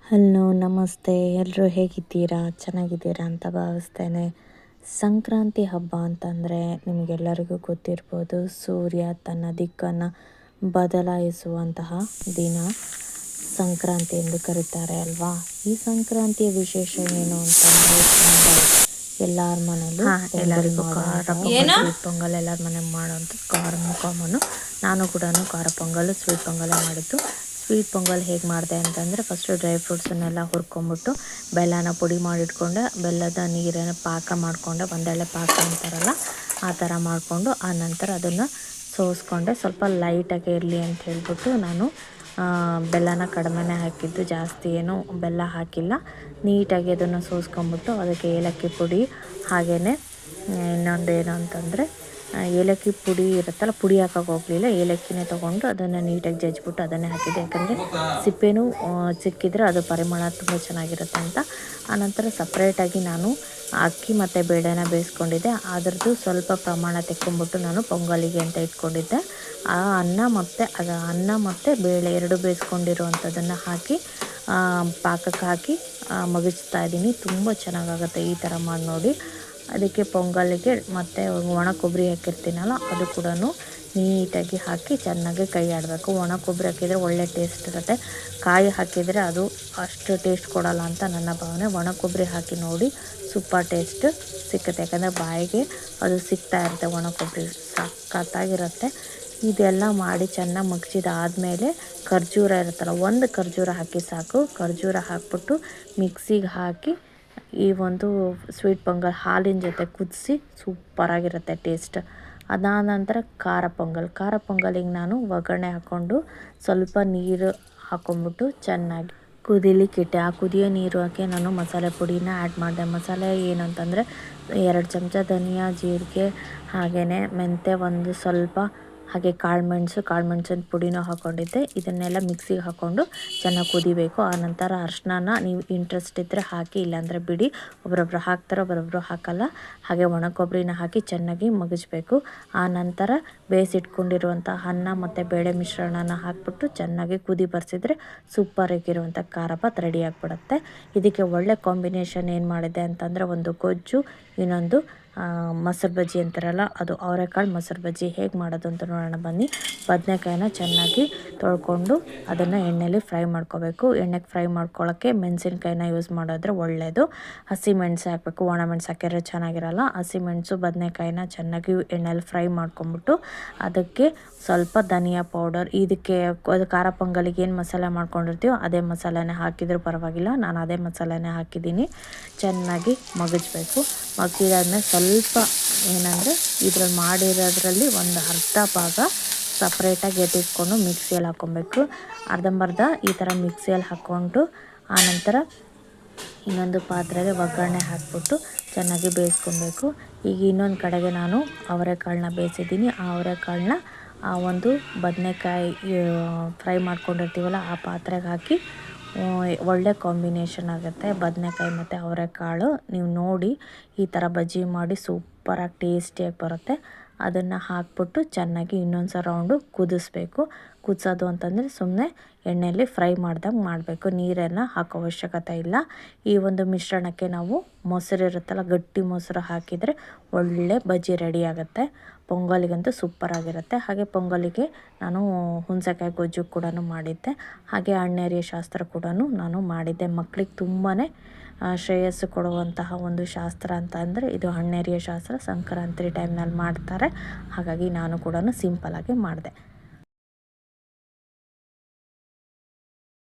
Hello ನಮಸ್ತೆ, ಎಲ್ಲರೂ ಹೇಗಿದ್ದೀರಾ? ಚೆನ್ನಾಗಿದ್ದೀರಾ ಅಂತ ಭಾವಿಸ್ತೇನೆ. ಸಂಕ್ರಾಂತಿ ಹಬ್ಬ ಅಂತಂದರೆ ನಿಮಗೆಲ್ಲರಿಗೂ ಗೊತ್ತಿರ್ಬೋದು, ಸೂರ್ಯ ತನ್ನ ದಿಕ್ಕನ್ನು ಬದಲಾಯಿಸುವಂತಹ ದಿನ ಸಂಕ್ರಾಂತಿ ಎಂದು ಕರೀತಾರೆ ಅಲ್ವಾ. ಈ ಸಂಕ್ರಾಂತಿಯ ವಿಶೇಷ ಏನು ಅಂತಂದರೆ ಎಲ್ಲರ ಮನೇಲೂ ಎಲ್ಲರಿಗೂ ಸ್ವೀಟ್ ಪೊಂಗಲ್ ಎಲ್ಲರ ಮನೆಗೆ ಮಾಡೋಂಥ ಖಾರ ಕಾಮನು. ನಾನು ಕೂಡ ಖಾರ ಪೊಂಗಲ್ ಸ್ವೀಟ್ ಪೊಂಗಲೇ ಮಾಡಿದ್ದು. ಸ್ವೀಟ್ ಪೊಂಗಲ್ ಹೇಗೆ ಮಾಡಿದೆ ಅಂತಂದರೆ, ಫಸ್ಟು ಡ್ರೈ ಫ್ರೂಟ್ಸನ್ನೆಲ್ಲ ಹುರ್ಕೊಂಬಿಟ್ಟು ಬೆಲ್ಲನ ಪುಡಿ ಮಾಡಿಟ್ಕೊಂಡೆ. ಬೆಲ್ಲದ ನೀರನ್ನು ಪಾಕ ಮಾಡಿಕೊಂಡೆ, ಒಂದೆಳೆ ಪಾಕ ಅಂತಾರಲ್ಲ ಆ ಥರ ಮಾಡಿಕೊಂಡು ಆ ನಂತರ ಅದನ್ನು ಸೋಸ್ಕೊಂಡೆ. ಸ್ವಲ್ಪ ಲೈಟಾಗಿ ಇರಲಿ ಅಂತ ಹೇಳ್ಬಿಟ್ಟು ನಾನು ಬೆಲ್ಲನ ಕಡಿಮೆನೇ ಹಾಕಿದ್ದು, ಜಾಸ್ತಿ ಏನು ಬೆಲ್ಲ ಹಾಕಿಲ್ಲ. ನೀಟಾಗಿ ಅದನ್ನು ಸೋಸ್ಕೊಂಬಿಟ್ಟು ಅದಕ್ಕೆ ಏಲಕ್ಕಿ ಪುಡಿ, ಹಾಗೆಯೇ ಇನ್ನೊಂದು ಏನು ಅಂತಂದರೆ ಏಲಕ್ಕಿ ಪುಡಿ ಇರುತ್ತಲ್ಲ, ಪುಡಿ ಹಾಕೋಕೆ ಹೋಗಲಿಲ್ಲ, ಏಲಕ್ಕಿನೇ ತೊಗೊಂಡು ಅದನ್ನು ನೀಟಾಗಿ ಜಜ್ಜಿಬಿಟ್ಟು ಅದನ್ನೇ ಹಾಕಿದ್ದೆ. ಯಾಕಂದರೆ ಸಿಪ್ಪೆನೂ ಸಿಕ್ಕಿದರೆ ಅದು ಪರಿಮಳ ತುಂಬ ಚೆನ್ನಾಗಿರುತ್ತೆ ಅಂತ. ಆನಂತರ ಸಪ್ರೇಟಾಗಿ ನಾನು ಅಕ್ಕಿ ಮತ್ತು ಬೇಳೆನ ಬೇಯಿಸ್ಕೊಂಡಿದ್ದೆ. ಅದರದ್ದು ಸ್ವಲ್ಪ ಪ್ರಮಾಣ ತೆಕ್ಕೊಂಬಿಟ್ಟು ನಾನು ಪೊಂಗಲಿಗೆ ಅಂತ ಇಟ್ಕೊಂಡಿದ್ದೆ. ಆ ಅನ್ನ ಮತ್ತು ಬೇಳೆ ಎರಡು ಬೇಯಿಸ್ಕೊಂಡಿರುವಂಥದ್ದನ್ನು ಹಾಕಿ ಪಾಕಕ್ಕೆ ಹಾಕಿ ಮಗಿಸ್ತಾ ಇದ್ದೀನಿ. ತುಂಬ ಚೆನ್ನಾಗಾಗುತ್ತೆ ಈ ಥರ ಮಾಡಿ ನೋಡಿ. ಅದಕ್ಕೆ ಪೊಂಗಲಿಗೆ ಮತ್ತು ಒಣ ಕೊಬ್ಬರಿ ಹಾಕಿರ್ತೀನಲ್ಲ ಅದು ಕೂಡ ನೀಟಾಗಿ ಹಾಕಿ ಚೆನ್ನಾಗಿ ಕೈ ಆಡಬೇಕು. ಒಣ ಕೊಬ್ಬರಿ ಹಾಕಿದರೆ ಒಳ್ಳೆ ಟೇಸ್ಟ್ ಇರುತ್ತೆ, ಕಾಯಿ ಹಾಕಿದರೆ ಅದು ಅಷ್ಟು ಟೇಸ್ಟ್ ಕೊಡೋಲ್ಲ ಅಂತ ನನ್ನ ಭಾವನೆ. ಒಣ ಕೊಬ್ಬರಿ ಹಾಕಿ ನೋಡಿ, ಸೂಪರ್ ಟೇಸ್ಟ್ ಸಿಕ್ಕುತ್ತೆ. ಯಾಕಂದರೆ ಬಾಯಿಗೆ ಅದು ಸಿಗ್ತಾ ಇರುತ್ತೆ, ಒಣ ಕೊಬ್ಬರಿ ಸಖತ್ತಾಗಿರುತ್ತೆ. ಇದೆಲ್ಲ ಮಾಡಿ ಚೆನ್ನಾಗಿ ಮಗ್ಚಿದಾದಮೇಲೆ ಖರ್ಜೂರ ಇರುತ್ತಲ್ಲ, ಒಂದು ಖರ್ಜೂರ ಹಾಕಿ ಸಾಕು. ಖರ್ಜೂರ ಹಾಕ್ಬಿಟ್ಟು ಮಿಕ್ಸಿಗೆ ಹಾಕಿ ಈ ಒಂದು ಸ್ವೀಟ್ ಪೊಂಗಲ್ ಹಾಲಿನ ಜೊತೆ ಕುದಿಸಿ ಸೂಪರಾಗಿರುತ್ತೆ ಟೇಸ್ಟ್. ಅದಾದ ನಂತರ ಖಾರ ಪೊಂಗಲಿಗೆ ನಾನು ಒಗ್ಗರಣೆ ಹಾಕ್ಕೊಂಡು ಸ್ವಲ್ಪ ನೀರು ಹಾಕ್ಕೊಂಬಿಟ್ಟು ಚೆನ್ನಾಗಿ ಕುದಿಲಿಕ್ಕಿಟ್ಟೆ. ಆ ಕುದಿಯೋ ನೀರು ಹಾಕಿ ನಾನು ಮಸಾಲೆ ಪುಡಿನ ಆ್ಯಡ್ ಮಾಡಿದೆ. ಮಸಾಲೆ ಏನಂತಂದರೆ 2 ಚಮಚ ಧನಿಯಾ, ಜೀರಿಗೆ, ಹಾಗೆಯೇ ಮೆಂತ್ಯ ಒಂದು ಸ್ವಲ್ಪ, ಹಾಗೆ ಕಾಳುಮೆಣಸಿನ ಪುಡಿನೂ ಹಾಕ್ಕೊಂಡಿದ್ದೆ. ಇದನ್ನೆಲ್ಲ ಮಿಕ್ಸಿಗೆ ಹಾಕ್ಕೊಂಡು ಚೆನ್ನಾಗಿ ಕುದಿಬೇಕು. ಆನಂತರ ಅರಿಶಿನ ನೀವು ಇಂಟ್ರೆಸ್ಟ್ ಇದ್ದರೆ ಹಾಕಿ, ಇಲ್ಲಾಂದರೆ ಬಿಡಿ. ಒಬ್ಬರೊಬ್ರು ಹಾಕ್ತಾರೆ, ಒಬ್ಬರೊಬ್ರು ಹಾಕಲ್ಲ. ಹಾಗೆ ಒಣ ಕೊಬ್ಬರಿನ ಹಾಕಿ ಚೆನ್ನಾಗಿ ಮಗಿಸ್ಬೇಕು. ಆ ನಂತರ ಬೇಯಿಸಿಟ್ಕೊಂಡಿರುವಂಥ ಅನ್ನ ಮತ್ತು ಬೇಳೆ ಮಿಶ್ರಣನ ಹಾಕ್ಬಿಟ್ಟು ಚೆನ್ನಾಗಿ ಕುದಿ ಬರ್ಸಿದ್ರೆ ಸೂಪರಾಗಿರುವಂಥ ಖಾರ ಬಾತ್ ರೆಡಿ ಆಗಿಬಿಡುತ್ತೆ. ಇದಕ್ಕೆ ಒಳ್ಳೆ ಕಾಂಬಿನೇಷನ್ ಏನು ಮಾಡಿದೆ ಅಂತಂದರೆ, ಒಂದು ಗೊಜ್ಜು, ಇನ್ನೊಂದು ಮೊಸರು ಬಜ್ಜಿ ಅಂತಾರಲ್ಲ ಅದು, ಅವರೆಕಾಳು ಮೊಸರು ಬಜ್ಜಿ ಹೇಗೆ ಮಾಡೋದು ಅಂತ ನೋಡೋಣ ಬನ್ನಿ. ಬದನೆಕಾಯಿನ ಚೆನ್ನಾಗಿ ತೊಳ್ಕೊಂಡು ಅದನ್ನು ಎಣ್ಣೆಯಲ್ಲಿ ಫ್ರೈ ಮಾಡ್ಕೋಬೇಕು. ಎಣ್ಣೆಗೆ ಫ್ರೈ ಮಾಡ್ಕೊಳ್ಳೋಕ್ಕೆ ಮೆಣಸಿನ್ಕಾಯಿನ ಯೂಸ್ ಮಾಡಿದ್ರೆ ಒಳ್ಳೆಯದು. ಹಸಿಮೆಣಸು ಹಾಕಬೇಕು, ಒಣಮೆಣಸು ಹಾಕಿದ್ರೆ ಚೆನ್ನಾಗಿರಲ್ಲ. ಹಸಿಮೆಣಸು ಬದನೆಕಾಯಿನ ಚೆನ್ನಾಗಿ ಎಣ್ಣೆಯಲ್ಲಿ ಫ್ರೈ ಮಾಡ್ಕೊಂಬಿಟ್ಟು ಅದಕ್ಕೆ ಸ್ವಲ್ಪ ಧನಿಯಾ ಪೌಡರ್, ಇದಕ್ಕೆ ಖಾರ ಪೊಂಗಲಿಗೆ ಏನು ಮಸಾಲೆ ಮಾಡ್ಕೊಂಡಿರ್ತೀವೋ ಅದೇ ಮಸಾಲೆನೇ ಹಾಕಿದರೂ ಪರವಾಗಿಲ್ಲ, ನಾನು ಅದೇ ಮಸಾಲೆನೇ ಹಾಕಿದ್ದೀನಿ. ಚೆನ್ನಾಗಿ ಮಗಚಬೇಕು. ಮಗ್ಗಿದಾದ್ಮೇಲೆ ಸ್ವಲ್ಪ ಏನಂದರೆ ಇದ್ರಲ್ಲಿ ಮಾಡಿರೋದ್ರಲ್ಲಿ ಒಂದು ಅರ್ಧ ಭಾಗ ಸಪ್ರೇಟಾಗಿ ಎತ್ತಿಟ್ಕೊಂಡು ಮಿಕ್ಸಿಯಲ್ಲಿ ಹಾಕ್ಕೊಬೇಕು. ಅರ್ಧಂಬರ್ಧ ಈ ಥರ ಮಿಕ್ಸಿಯಲ್ಲಿ ಹಾಕ್ಕೊಂಡು ಆನಂತರ ಇನ್ನೊಂದು ಪಾತ್ರೆಗೆ ಒಗ್ಗರಣೆ ಹಾಕ್ಬಿಟ್ಟು ಚೆನ್ನಾಗಿ ಬೇಯಿಸ್ಕೊಬೇಕು. ಈಗ ಇನ್ನೊಂದು ಕಡೆಗೆ ನಾನು ಅವರೆಕಾಳನ್ನ ಬೇಯಿಸಿದ್ದೀನಿ. ಆ ಅವರೆಕಾಳನ್ನ ಆ ಒಂದು ಬದನೆಕಾಯಿ ಫ್ರೈ ಮಾಡ್ಕೊಂಡಿರ್ತೀವಲ್ಲ ಆ ಪಾತ್ರೆಗೆ ಹಾಕಿ ಒಳ್ಳೆ ಕಾಂಬಿನೇಷನ್ ಆಗುತ್ತೆ. ಬದನೆಕಾಯಿ ಮತ್ತು ಅವರೆಕಾಳು ನೀವು ನೋಡಿ ಈ ಥರ ಬಜ್ಜಿ ಮಾಡಿ ಸೂಪರಾಗಿ ಟೇಸ್ಟಿಯಾಗಿ ಬರುತ್ತೆ. ಅದನ್ನು ಹಾಕ್ಬಿಟ್ಟು ಚೆನ್ನಾಗಿ ಇನ್ನೊಂದು ರೌಂಡು ಕುದಿಸ್ಬೇಕು. ಕುದಿಸೋದು ಅಂತಂದರೆ ಸುಮ್ಮನೆ ಎಣ್ಣೆಯಲ್ಲಿ ಫ್ರೈ ಮಾಡ್ದಂಗೆ ಮಾಡಬೇಕು, ನೀರನ್ನು ಹಾಕೋ ಅವಶ್ಯಕತೆ ಇಲ್ಲ. ಈ ಒಂದು ಮಿಶ್ರಣಕ್ಕೆ ನಾವು ಮೊಸರು ಇರುತ್ತಲ್ಲ, ಗಟ್ಟಿ ಮೊಸರು ಹಾಕಿದರೆ ಒಳ್ಳೆ ಬಜ್ಜಿ ರೆಡಿ ಆಗುತ್ತೆ. ಪೊಂಗಲಿಗಂತೂ ಸೂಪರಾಗಿರುತ್ತೆ. ಹಾಗೆ ಪೊಂಗಲಿಗೆ ನಾನು ಹುಣಸೆಕಾಯಿ ಗೊಜ್ಜು ಕೂಡ ಮಾಡಿದ್ದೆ. ಹಾಗೆ ಹಣ್ಣೆರಿಯ ಶಾಸ್ತ್ರ ಕೂಡ ನಾನು ಮಾಡಿದ್ದೆ. ಮಕ್ಕಳಿಗೆ ತುಂಬಾ ಶ್ರೇಯಸ್ಸು ಕೊಡುವಂತಹ ಒಂದು ಶಾಸ್ತ್ರ ಅಂತ ಅಂದರೆ ಇದು ಹಣ್ಣೆರಿಯ ಶಾಸ್ತ್ರ. ಸಂಕ್ರಾಂತಿ ಟೈಮ್ನಲ್ಲಿ ಮಾಡ್ತಾರೆ, ಹಾಗಾಗಿ ನಾನು ಕೂಡ ಸಿಂಪಲಾಗಿ ಮಾಡಿದೆ.